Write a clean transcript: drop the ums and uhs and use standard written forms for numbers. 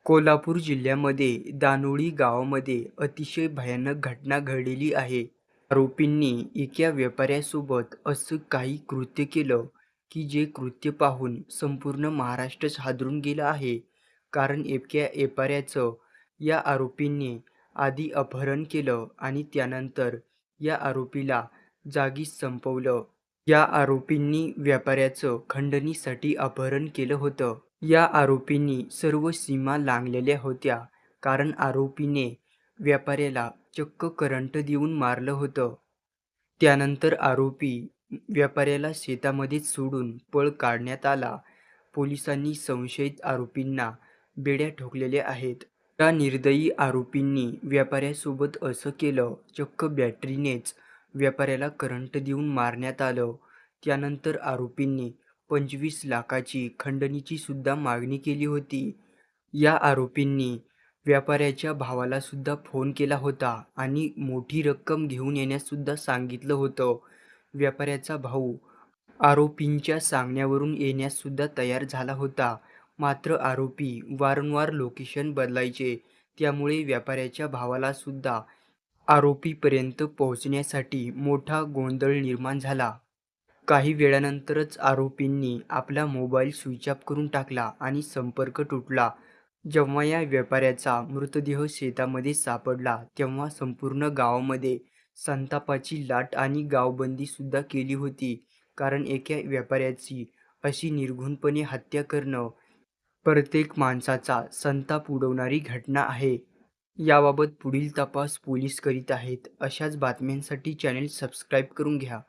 कोल्हापूर जिल्ह्यामध्ये दानोळी गावामध्ये अतिशय भयानक घटना घडलेली आहे. आरोपींनी एका व्यापाऱ्यासोबत असं काही कृत्य केलं, की जे कृत्य पाहून संपूर्ण महाराष्ट्रच हादरून गेला आहे. कारण एका व्यापाऱ्याचं या आरोपींनी आधी अपहरण केलं आणि त्यानंतर या आरोपीला जागीच संपवलं. या आरोपींनी व्यापाऱ्याचं खंडणीसाठी अपहरण केलं होतं. या आरोपींनी सर्व सीमा लांघलेल्या होत्या, कारण आरोपीने व्यापाऱ्याला चक्क करंट देऊन मारलं होतं. त्यानंतर आरोपी व्यापाऱ्याला शेतामध्येच सोडून पळ काढण्यात आला. पोलिसांनी संशयित आरोपींना बेड्या ठोकलेल्या आहेत. या निर्दयी आरोपींनी व्यापाऱ्यासोबत असं केलं, चक्क बॅटरीनेच व्यापाऱ्याला करंट देऊन मारण्यात आलं. त्यानंतर आरोपींनी 25 लाखाची खंडणीची सुद्धा मागणी केली होती. या आरोपींनी व्यापाऱ्याच्या भावाला सुद्धा फोन केला होता आणि मोठी रक्कम घेऊन येण्यास सुद्धा सांगितलं होतं. व्यापाऱ्याचा भाऊ आरोपींच्या सांगण्यावरून येण्यास सुद्धा तयार झाला होता. मात्र आरोपी वारंवार लोकेशन बदलायचे. त्यामुळे व्यापाऱ्याच्या भावाला सुद्धा आरोपीपर्यंत पोहोचण्यासाठी मोठा गोंधळ निर्माण झाला. काही वेळानंतरच आरोपींनी आपला मोबाईल स्विच ऑफ करून टाकला आणि संपर्क तुटला. जेव्हा या व्यापाऱ्याचा मृतदेह शेतामध्ये सापडला, तेव्हा संपूर्ण गावामध्ये संतापाची लाट आणि गावबंदी सुद्धा केली होती. कारण एका व्यापाऱ्याची अशी निर्घृणपणे हत्या करणं प्रत्येक माणसाचा संताप उडवणारी घटना आहे. याबाबत पुढील तपास पोलीस करीत आहेत. अशाच बातम्यांसाठी चॅनेल सबस्क्राईब करून घ्या.